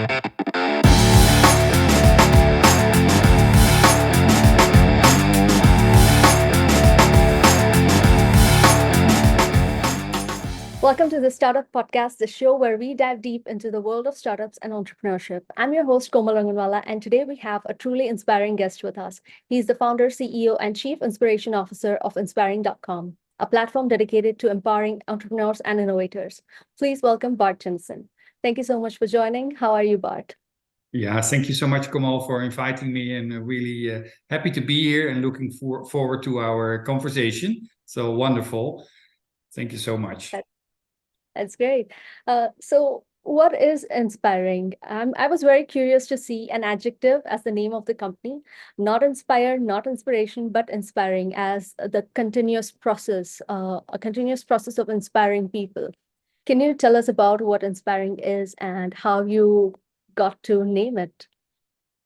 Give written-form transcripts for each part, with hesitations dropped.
Welcome to the Startup Podcast, the show where we dive deep into the world of startups and entrepreneurship. I'm your host, Komal Ranganwala, and today we have a truly inspiring guest with us. He's the founder, CEO, and Chief Inspiration Officer of Inspiring.com, a platform dedicated to empowering entrepreneurs and innovators. Please welcome Bart Jenezon. Thank you so much for joining. How are you, Bart? Yeah, thank you so much, Kamal, for inviting me, and really happy to be here and looking forward to our conversation. So wonderful. Thank you so much. That's great. So, what is inspiring? I was very curious to see an adjective as the name of the company, not inspire, not inspiration, but inspiring as the continuous process, a continuous process of inspiring people. Can you tell us about what inspiring is and how you got to name it?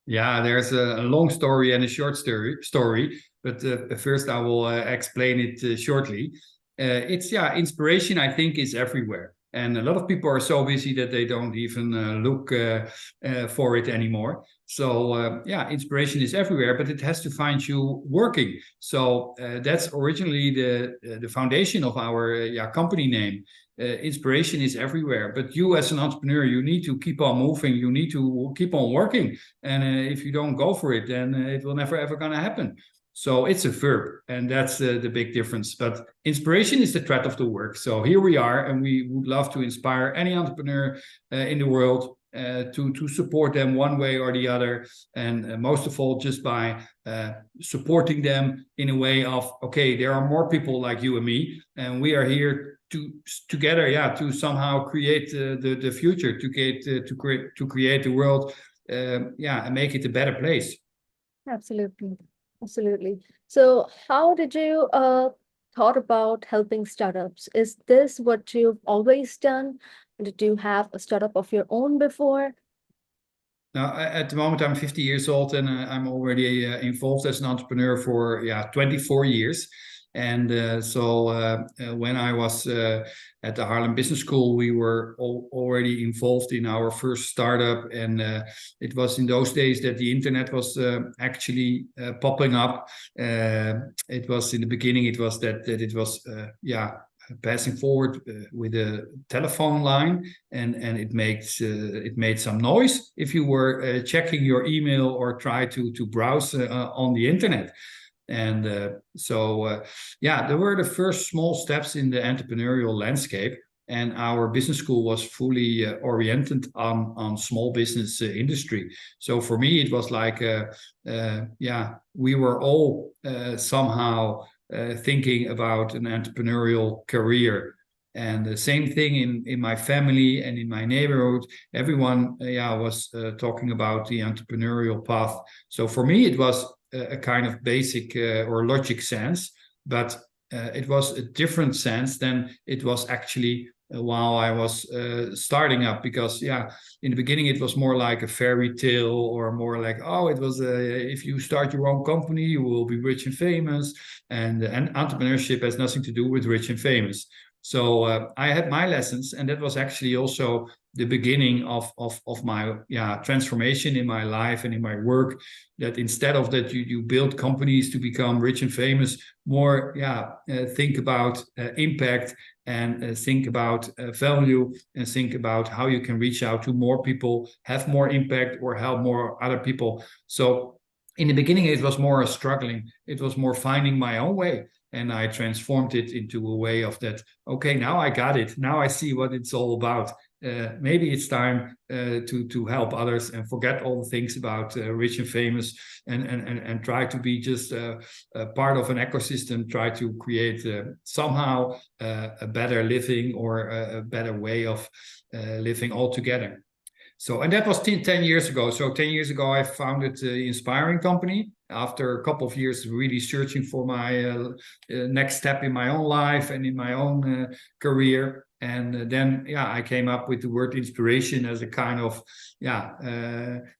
Yeah, there's a long story and a short story, but first I will explain it shortly. Inspiration, I think, is everywhere. And a lot of people are so busy that they don't even look for it anymore. So, inspiration is everywhere, but it has to find you working. So that's originally the foundation of our company name. Inspiration is everywhere, but you as an entrepreneur, you need to keep on moving. You need to keep on working. And if you don't go for it, then it will never ever gonna happen. So it's a verb, and that's the big difference. But inspiration is the thread of the work. So here we are, and we would love to inspire any entrepreneur in the world to support them one way or the other, and most of all, just by supporting them in a way of, okay, there are more people like you and me, and we are here together, to somehow create the future, to create the world, and make it a better place. Absolutely. Absolutely. So, how did you thought about helping startups? Is this what you've always done? Did you have a startup of your own before? Now, at the moment, I'm 50 years old, and I'm already involved as an entrepreneur for 24 years. And when I was at the Harlem Business School, we were already involved in our first startup. And it was in those days that the internet was actually popping up. It was in the beginning, it was that it was, passing forward with a telephone line, and it made some noise if you were checking your email or try to browse on the internet. And there were the first small steps in the entrepreneurial landscape, and our business school was fully oriented on small business industry. So for me, it was like we were all somehow thinking about an entrepreneurial career. And the same thing in my family and in my neighborhood, everyone was talking about the entrepreneurial path. So for me, it was a kind of basic or logic sense, but it was a different sense than it was actually while I was starting up, because in the beginning it was more like a fairy tale, or more like, it was if you start your own company you will be rich and famous, and entrepreneurship has nothing to do with rich and famous. So I had my lessons, and that was actually also the beginning of my transformation in my life and in my work. That instead of that you build companies to become rich and famous, more think about impact, and think about value, and think about how you can reach out to more people, have more impact, or help more other people. So in the beginning it was more struggling, it was more finding my own way. And I transformed it into a way of that, okay, now I got it. Now I see what it's all about. Maybe it's time to help others and forget all the things about rich and famous, and try to be just a part of an ecosystem, try to create somehow a better living, or a better way of living altogether. So, and that was 10 years ago. So 10 years ago, I founded the Inspiring Company after a couple of years really searching for my next step in my own life and in my own career. And then, I came up with the word inspiration as a kind of,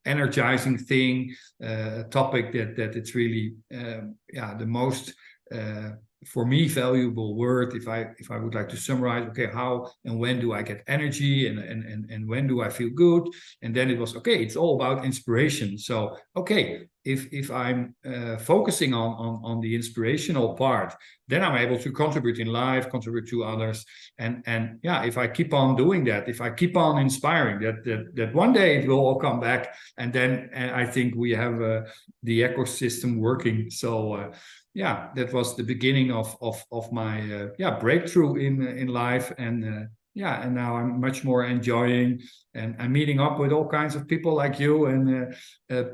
energizing thing, topic that it's really, the most for me, valuable word. If I would like to summarize, okay, how and when do I get energy, and when do I feel good? And then it was, okay, it's all about inspiration. So okay, if I'm focusing on the inspirational part, then I'm able to contribute in life, contribute to others, and yeah, if I keep on doing that, if I keep on inspiring, that one day it will all come back, and then I think we have the ecosystem working. So yeah, that was the beginning of my breakthrough in life, and yeah, and now I'm much more enjoying, and I'm meeting up with all kinds of people like you, and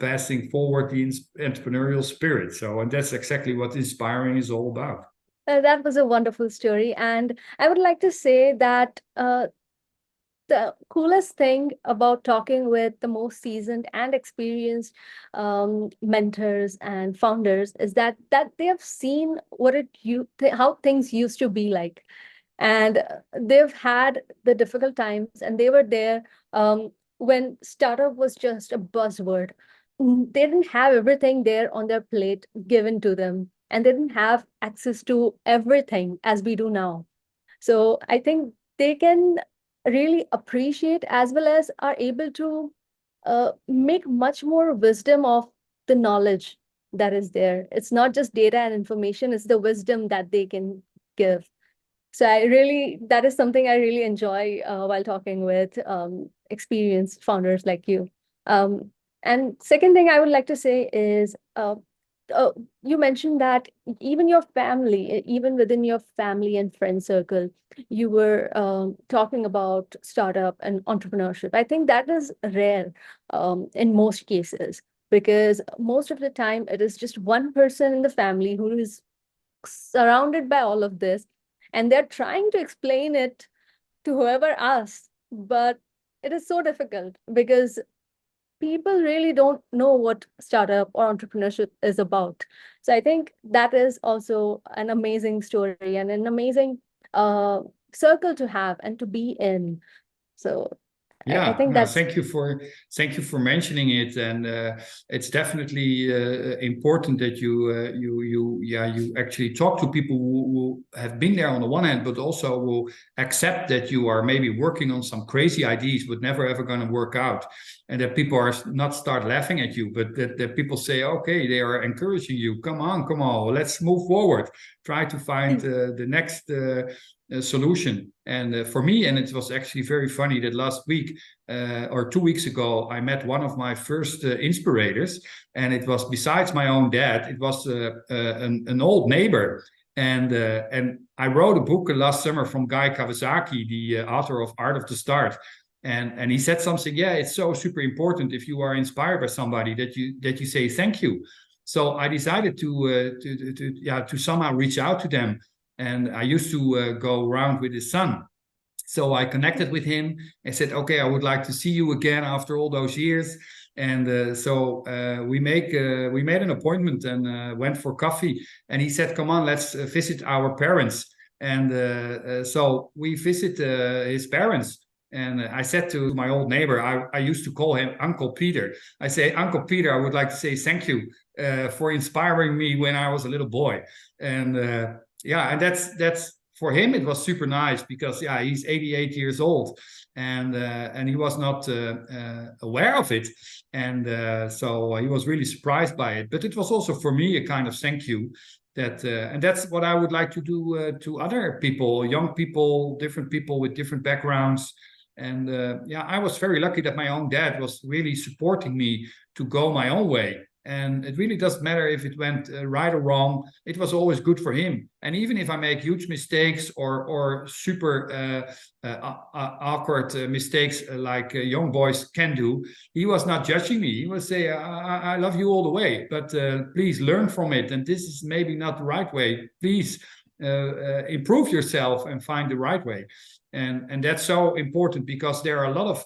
passing forward the entrepreneurial spirit. So, and that's exactly what inspiring is all about. That was a wonderful story. And I would like to say that the coolest thing about talking with the most seasoned and experienced mentors and founders is that they have seen how things used to be like, and they've had the difficult times, and they were there when startup was just a buzzword. They didn't have everything there on their plate given to them, and they didn't have access to everything as we do now. So I think they can really appreciate, as well as are able to make much more wisdom of the knowledge that is there. It's not just data and information, it's the wisdom that they can give. So that is something I really enjoy while talking with experienced founders like you. Um, and second thing I would like to say is, you mentioned that even your family, even within your family and friend circle, you were talking about startup and entrepreneurship. I think that is rare in most cases, because most of the time it is just one person in the family who is surrounded by all of this, and they're trying to explain it to whoever asks, but it is so difficult because people really don't know what startup or entrepreneurship is about. So I think that is also an amazing story and an amazing uh, circle to have and to be in. So I Yeah, think no, that's thank you for mentioning it, and it's definitely important that you actually talk to people who have been there on the one hand, but also will accept that you are maybe working on some crazy ideas but never ever going to work out, and that people are not start laughing at you, but that people say, okay, they are encouraging you, come on, let's move forward, try to find the next solution. And for me, and it was actually very funny that last week or 2 weeks ago, I met one of my first inspirators, and it was, besides my own dad, it was an old neighbor. And I wrote a book last summer from Guy Kawasaki, the author of Art of the Start. And he said something, yeah, it's so super important if you are inspired by somebody that you say thank you. So I decided to somehow reach out to them. And I used to go around with his son. So I connected with him and said, okay, I would like to see you again after all those years. And we made an appointment and went for coffee. And he said, come on, let's visit our parents. And so we visit his parents. And I said to my old neighbor, I used to call him Uncle Peter. I say, Uncle Peter, I would like to say thank you for inspiring me when I was a little boy. And yeah, and that's for him, it was super nice because yeah, he's 88 years old, and he was not aware of it, and so he was really surprised by it. But it was also for me a kind of thank you. That and that's what I would like to do to other people, young people, different people with different backgrounds. And yeah, I was very lucky that my own dad was really supporting me to go my own way. And it really doesn't matter if it went right or wrong. It was always good for him. And even if I make huge mistakes or super awkward mistakes like young boys can do, he was not judging me. He would say, I love you all the way, but please learn from it. And this is maybe not the right way. Please improve yourself and find the right way. And that's so important because there are a lot of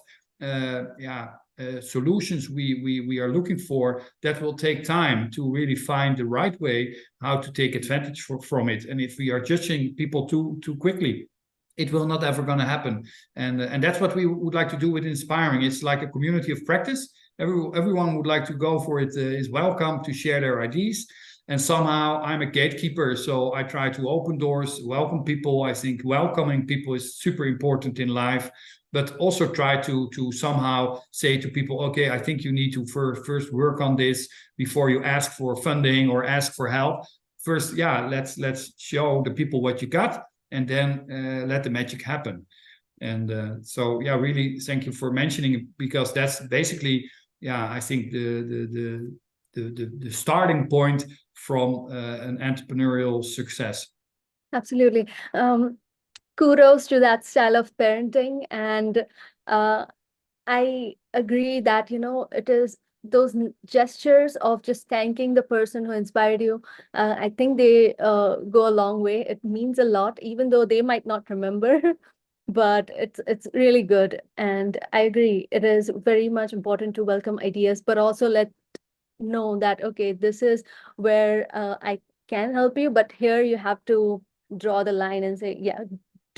solutions we are looking for that will take time to really find the right way how to take advantage from it. And if we are judging people too quickly, it will not ever going to happen. And that's what we would like to do with Inspiring. It's like a community of practice. Everyone would like to go for it is welcome to share their ideas. And somehow I'm a gatekeeper, so I try to open doors, welcome people. I think welcoming people is super important in life, but also try to somehow say to people, okay, I think you need to first work on this before you ask for funding or ask for help. First, yeah, let's show the people what you got, and then let the magic happen. And so, yeah, really, thank you for mentioning it, because that's basically, yeah, I think the starting point from an entrepreneurial success. Absolutely. Kudos to that style of parenting. And uh, I agree that, it is those gestures of just thanking the person who inspired you. I think they go a long way. It means a lot, even though they might not remember, but it's really good. And I agree, it is very much important to welcome ideas, but also let know that, okay, this is where I can help you, but here you have to draw the line and say, yeah,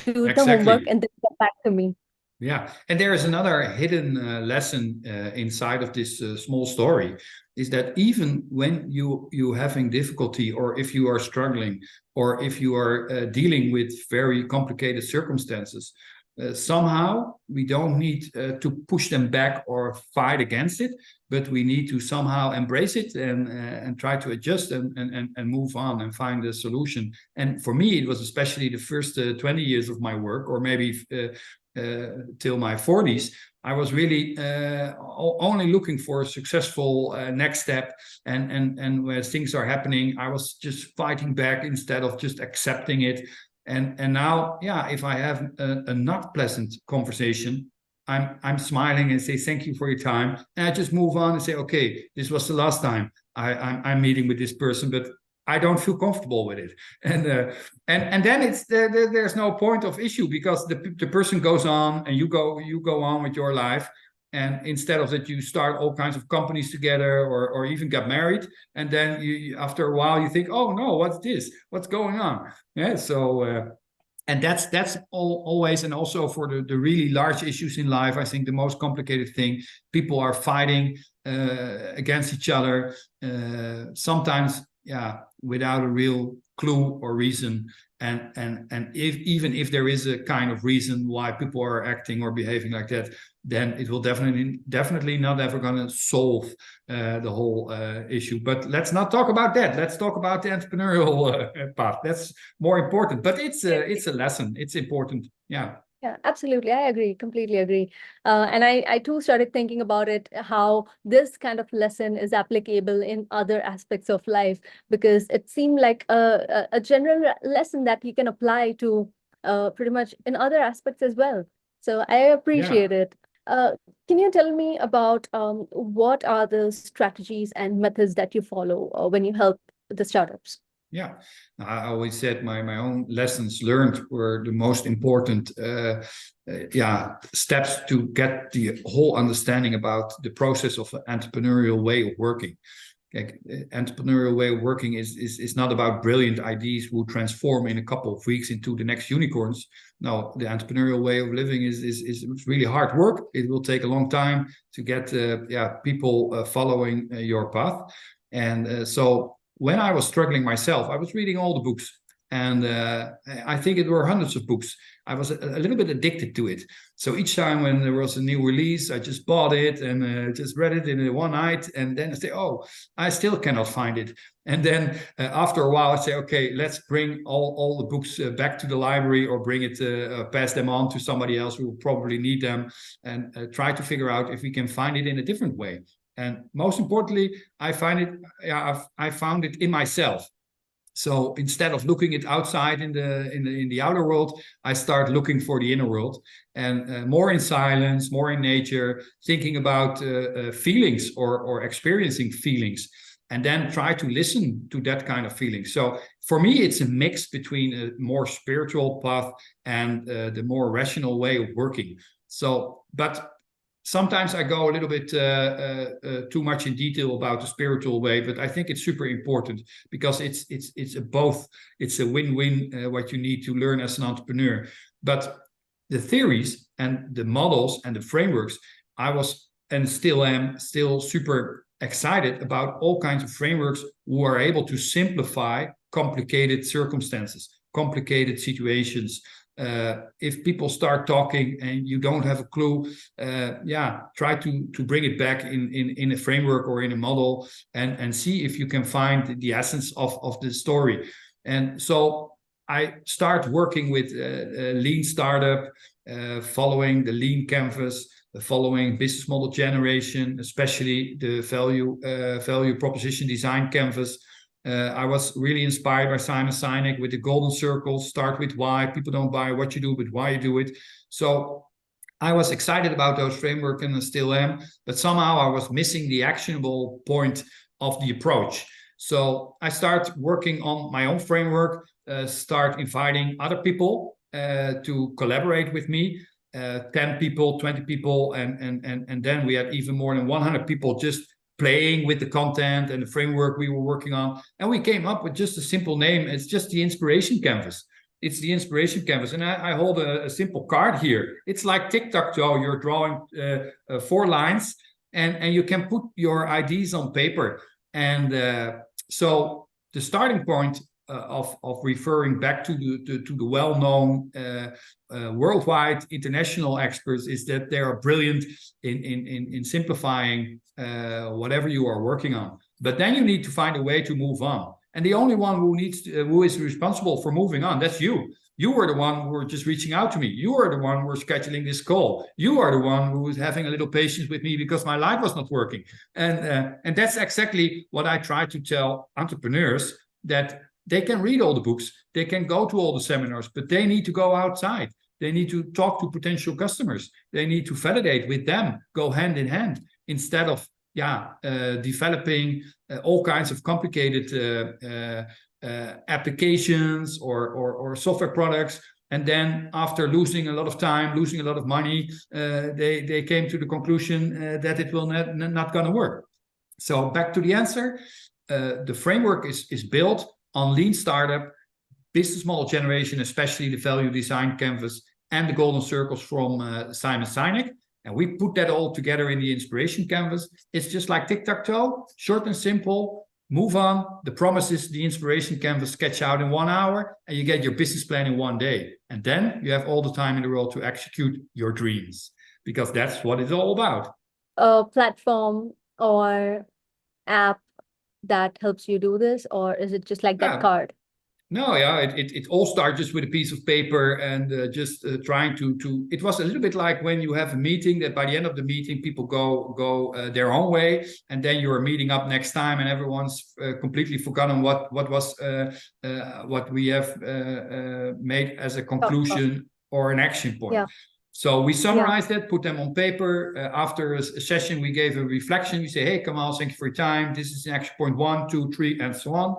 do the homework Exactly. and then come back to me. Yeah, and there is another hidden lesson inside of this small story, is that even when you having difficulty, or if you are struggling, or if you are dealing with very complicated circumstances, somehow we don't need to push them back or fight against it, but we need to somehow embrace it and try to adjust and move on and find a solution. And for me, it was especially the first 20 years of my work, or maybe till my 40s, I was really only looking for a successful next step. And where things are happening, I was just fighting back instead of just accepting it. And now, yeah, if I have a not pleasant conversation, I'm smiling and say thank you for your time, and I just move on and say, okay, this was the last time I'm meeting with this person, but I don't feel comfortable with it. And then there's no point of issue, because the person goes on, and you go on with your life. And instead of that, you start all kinds of companies together, or even get married, and then after a while you think, oh no, what's this? What's going on? Yeah. So and that's always, and also for the really large issues in life, I think the most complicated thing, people are fighting against each other, sometimes, yeah, without a real clue or reason. And even if there is a kind of reason why people are acting or behaving like that, then it will definitely not ever going to solve the whole issue. But let's not talk about that. Let's talk about the entrepreneurial path. That's more important. But it's a lesson. It's important. Yeah. Yeah, absolutely. I agree, completely agree. And I too started thinking about it, how this kind of lesson is applicable in other aspects of life, because it seemed like a general lesson that you can apply to pretty much in other aspects as well. So I Yeah. appreciate it. Uh, can you tell me about what are the strategies and methods that you follow when you help the startups? Yeah, I always said my own lessons learned were the most important yeah, steps to get the whole understanding about the process of an entrepreneurial way of working. Like, entrepreneurial way of working is not about brilliant ideas who transform in a couple of weeks into the next unicorns. No, the entrepreneurial way of living is really hard work. It will take a long time to get yeah, people following your path. And so when I was struggling myself, I was reading all the books. And I think it were hundreds of books. I was a little bit addicted to it. So each time when there was a new release, I just bought it and just read it in one night. And then I say, oh, I still cannot find it. And then after a while, I say, okay, let's bring all the books back to the library, or bring it, pass them on to somebody else who will probably need them, and try to figure out if we can find it in a different way. And most importantly, I find it. Yeah, I found it in myself. So instead of looking it outside in the outer world, I start looking for the inner world, and more in silence, more in nature, thinking about feelings, or experiencing feelings, and then try to listen to that kind of feeling. So for me, it's a mix between a more spiritual path and the more rational way of working. So, but sometimes I go a little bit too much in detail about the spiritual way, but I think it's super important, because it's a both. It's a win-win what you need to learn as an entrepreneur. But the theories and the models and the frameworks, I was and still am super excited about all kinds of frameworks who are able to simplify complicated circumstances, complicated situations. If people start talking and you don't have a clue, try to bring it back in a framework or in a model, and see if you can find the essence of the story. And so I start working with lean startup, following the lean canvas, following business model generation, especially the value proposition design canvas. I was really inspired by Simon Sinek with the golden circle. Start with why. People don't buy what you do, but why you do it. So I was excited about those frameworks, and I still am, but somehow I was missing the actionable point of the approach. So I start working on my own framework, start inviting other people to collaborate with me, 10 people, 20 people, and then we had even more than 100 people just playing with the content and the framework we were working on. And we came up with just a simple name. It's just the inspiration canvas. It's the inspiration canvas. And I hold a simple card here. It's like tic-tac-toe. You're drawing 4 lines, and you can put your ideas on paper. And so the starting point of referring back to the well-known worldwide international experts is that they are brilliant in simplifying whatever you are working on. But then you need to find a way to move on. And the only one who is responsible for moving on, that's you. You were the one who were just reaching out to me. You are the one who were scheduling this call. You are the one who was having a little patience with me because my life was not working. And that's exactly what I try to tell entrepreneurs, that they can read all the books, they can go to all the seminars, but they need to go outside. They need to talk to potential customers. They need to validate with them, go hand in hand, instead of developing all kinds of complicated applications or software products. And then after losing a lot of time, losing a lot of money, they came to the conclusion that it will not going to work. So back to the answer, the framework is built on lean startup, business model generation, especially the value design canvas and the golden circles from Simon Sinek. And we put that all together in the inspiration canvas. It's just like tic-tac-toe, short and simple, move on. The promise is the inspiration canvas sketch out in 1 hour, and you get your business plan in 1 day. And then you have all the time in the world to execute your dreams, because that's what it's all about. A platform or app that helps you do this, or is it just like that card? No, it all starts just with a piece of paper and just trying to. It was a little bit like when you have a meeting, that by the end of the meeting, people go their own way, and then you are meeting up next time, and everyone's completely forgotten what we have made as a conclusion or an action point. Yeah. So we summarized that, put them on paper. After a session, we gave a reflection. We say, hey, Kamal, thank you for your time. This is action point 1, 2, 3, and so on.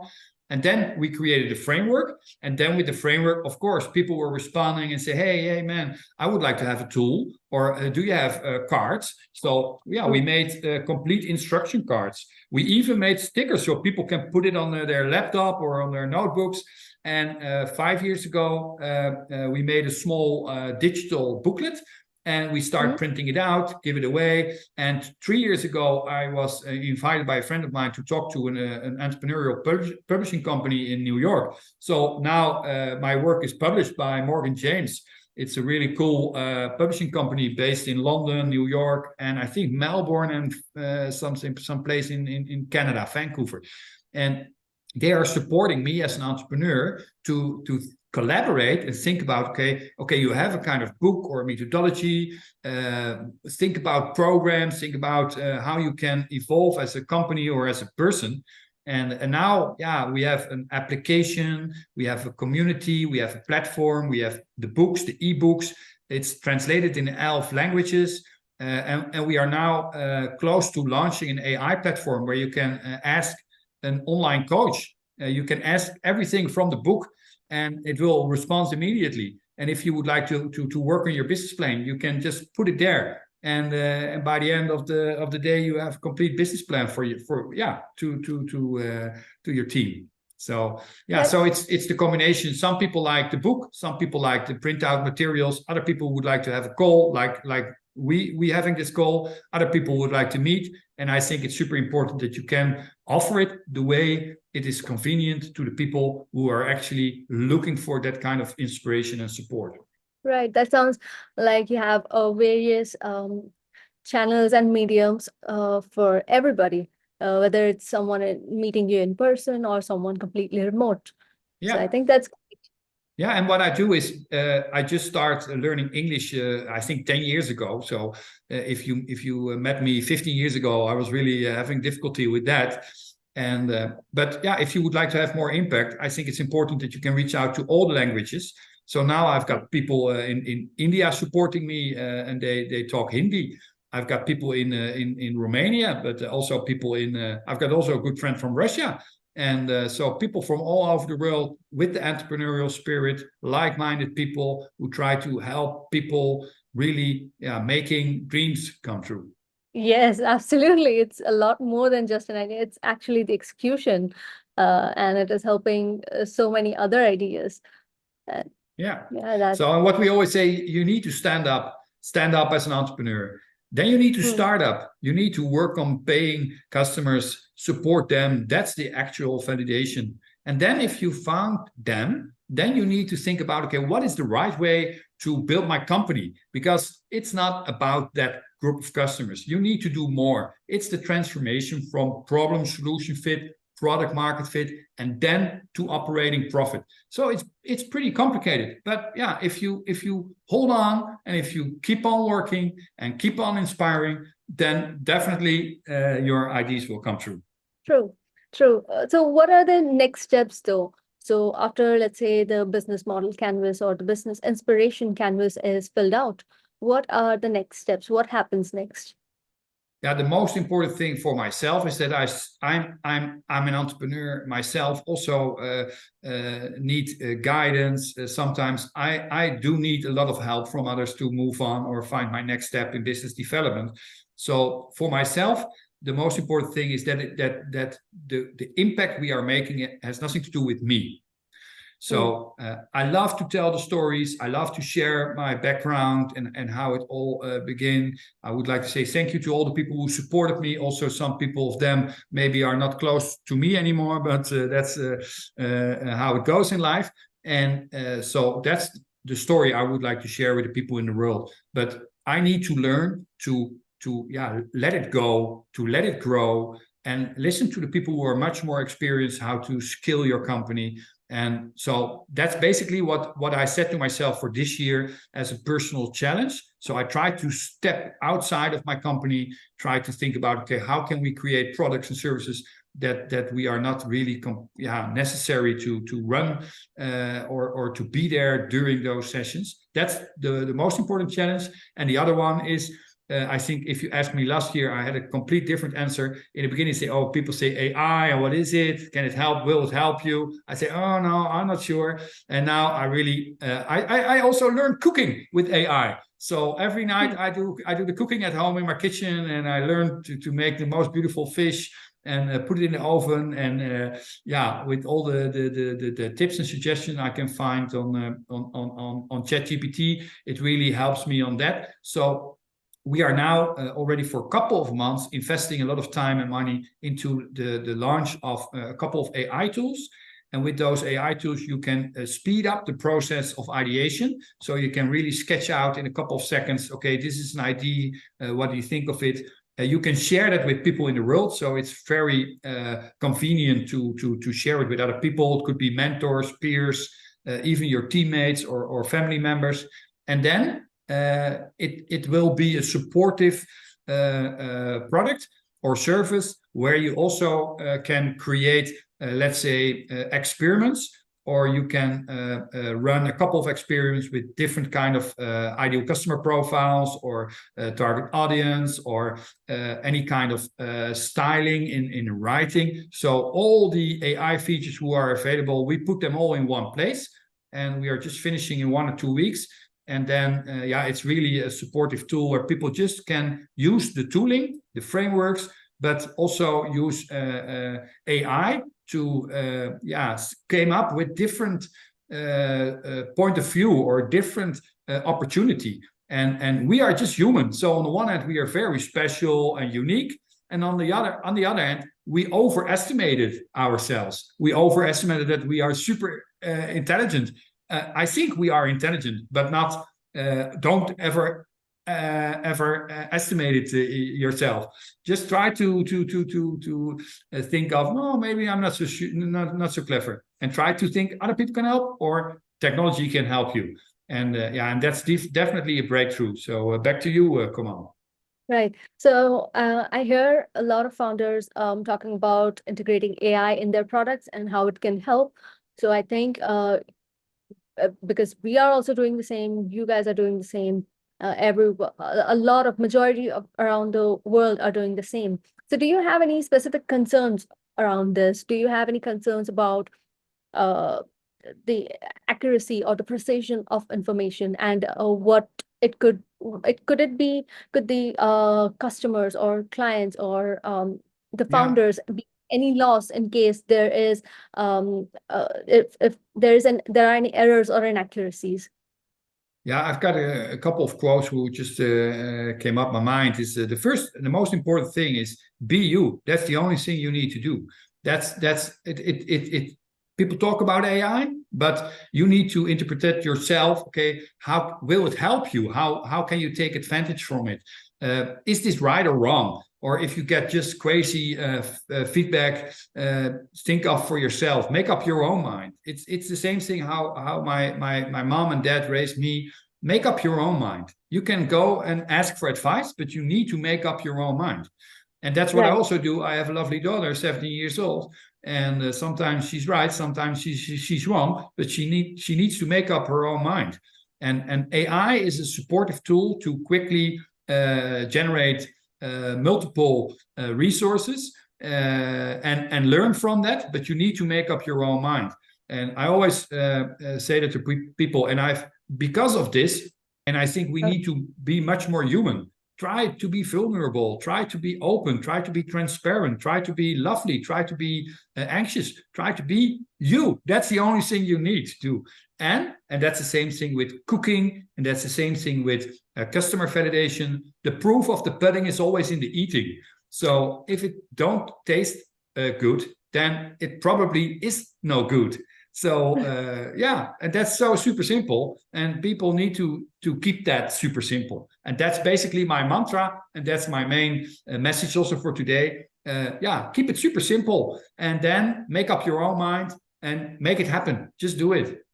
And then we created a framework. And then with the framework, of course, people were responding and say, hey, man, I would like to have a tool. Or do you have cards? So we made complete instruction cards. We even made stickers so people can put it on their laptop or on their notebooks. And 5 years ago, we made a small digital booklet. And we start printing it out, give it away. And 3 years ago, I was invited by a friend of mine to talk to an entrepreneurial publishing company in New York. So now my work is published by Morgan James. It's a really cool publishing company based in London, New York, and I think Melbourne and some place in Canada, Vancouver. And they are supporting me as an entrepreneur to collaborate and think about, okay, you have a kind of book or methodology, think about programs, think about how you can evolve as a company or as a person. And now, we have an application, we have a community, we have a platform, we have the books, the ebooks. It's translated in 11 languages. And we are now close to launching an AI platform where you can ask an online coach. You can ask everything from the book, and it will respond immediately. And if you would like to work on your business plan, you can just put it there. And by the end of the day, you have a complete business plan to your team. So so it's the combination. Some people like the book, some people like the printout materials. Other people would like to have a call, like we having this call. Other people would like to meet, And I think it's super important that you can offer it the way it is convenient to the people who are actually looking for that kind of inspiration and support. Right. That sounds like you have various channels and mediums for everybody, whether it's someone meeting you in person or someone completely remote. So I Yeah. think that's Yeah, and what I do is I just start learning English. I think 10 years ago. So if you met me 15 years ago, I was really having difficulty with that. And but yeah, if you would like to have more impact, I think it's important that you can reach out to all the languages. So now I've got people in India supporting me, and they talk Hindi. I've got people in Romania, but also people in. I've got also a good friend from Russia. And so people from all over the world with the entrepreneurial spirit, like-minded people who try to help people really making dreams come true. Yes, absolutely. It's a lot more than just an idea. It's actually the execution, and it is helping so many other ideas. Uh, Yeah. yeah, that. So what we always say, you need to stand up as an entrepreneur. Then you need to Hmm. start up. You need to work on paying customers, support them. That's the actual validation. And then if you found them, then you need to think about, okay, what is the right way to build my company? Because it's not about that group of customers. You need to do more. It's the transformation from problem solution fit, product market fit, and then to operating profit. So it's pretty complicated. But yeah, if you hold on and if you keep on working and keep on inspiring, then definitely your ideas will come true. True, true. So what are the next steps though? So after, let's say, the business model canvas or the business inspiration canvas is filled out, what are the next steps? What happens next? Yeah, the most important thing for myself is that I'm an entrepreneur myself. Also need guidance. Sometimes I do need a lot of help from others to move on or find my next step in business development. So for myself, the most important thing is that the impact we are making it has nothing to do with me. Hmm. So I love to tell the stories. I love to share my background and how it all began. I would like to say thank you to all the people who supported me. Also, some people of them maybe are not close to me anymore, but that's how it goes in life. And so that's the story I would like to share with the people in the world. But I need to learn to let it go, to let it grow, and listen to the people who are much more experienced how to scale your company. And so that's basically what I set to myself for this year as a personal challenge. So I try to step outside of my company, try to think about, okay, how can we create products and services that we are not really necessary to run or to be there during those sessions. That's the most important challenge. And the other one is I think if you asked me last year, I had a complete different answer. In the beginning, say, "Oh, people say AI, and what is it? Can it help? Will it help you?" I say, "Oh no, I'm not sure." And now I really, I also learned cooking with AI. So every night Hmm. I do the cooking at home in my kitchen, and I learn to make the most beautiful fish and put it in the oven. And with all the tips and suggestions I can find on ChatGPT, it really helps me on that. So we are now already for a couple of months investing a lot of time and money into the launch of a couple of AI tools. And with those AI tools, you can speed up the process of ideation. So you can really sketch out in a couple of seconds, okay, this is an idea. What do you think of it? You can share that with people in the world. So it's very convenient to share it with other people. It could be mentors, peers, even your teammates or family members. And then it will be a supportive product or service where you also can create, let's say, experiments, or you can run a couple of experiments with different kind of ideal customer profiles or target audience or any kind of styling in writing. So all the AI features who are available, we put them all in one place, and we are just finishing in 1 or 2 weeks. And then, it's really a supportive tool where people just can use the tooling, the frameworks, but also use AI to, came up with different point of view or different opportunity. And we are just human. So on the one hand, we are very special and unique. And on the other hand, we overestimated ourselves. We overestimated that we are super intelligent. I think we are intelligent, but not. Don't ever estimate it yourself. Just try to think of, no, maybe I'm not so not so clever, and try to think other people can help or technology can help you. And yeah, and that's definitely a breakthrough. So back to you, Kamal. Right. So I hear a lot of founders talking about integrating AI in their products and how it can help. So I think because we are also doing the same, you guys are doing the same. A lot of majority of around the world are doing the same. So do you have any specific concerns around this? Do you have any concerns about uh, the accuracy or the precision of information and what it be could the customers or clients or the Yeah, founders be any loss in case there is if there are any errors or inaccuracies? yeah, I've got a couple of quotes who just came up my mind. Is the first, the most important thing is be you. That's the only thing you need to do. That's it. People talk about AI, but you need to interpret it yourself. Okay, how will it help you? How can you take advantage from it? Is this right or wrong? Or if you get just crazy feedback, think of for yourself. Make up your own mind. It's the same thing how my mom and dad raised me. Make up your own mind. You can go and ask for advice, but you need to make up your own mind. And that's what I Right. also do. I have a lovely daughter, 17 years old, and sometimes she's right, sometimes she's wrong, but she needs to make up her own mind. And AI is a supportive tool to quickly generate multiple resources and learn from that, but you need to make up your own mind. And I always say that to people, and I've because of this, and I think we need to be much more human. Try to be vulnerable, try to be open, try to be transparent, try to be lovely, try to be anxious, try to be you. That's the only thing you need to do. And that's the same thing with cooking, and that's the same thing with customer validation. The proof of the pudding is always in the eating. So if it don't taste good, then it probably is no good. So yeah, and that's so super simple, and people need to keep that super simple. And that's basically my mantra, and that's my main message also for today. Yeah, keep it super simple, and then make up your own mind and make it happen. Just do it.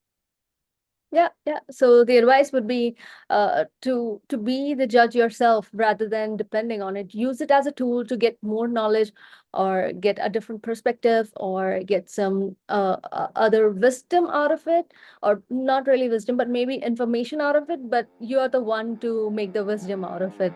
Yeah, yeah. So the advice would be to be the judge yourself rather than depending on it. Use it as a tool to get more knowledge or get a different perspective or get some other wisdom out of it, or not really wisdom, but maybe information out of it. But you are the one to make the wisdom out of it.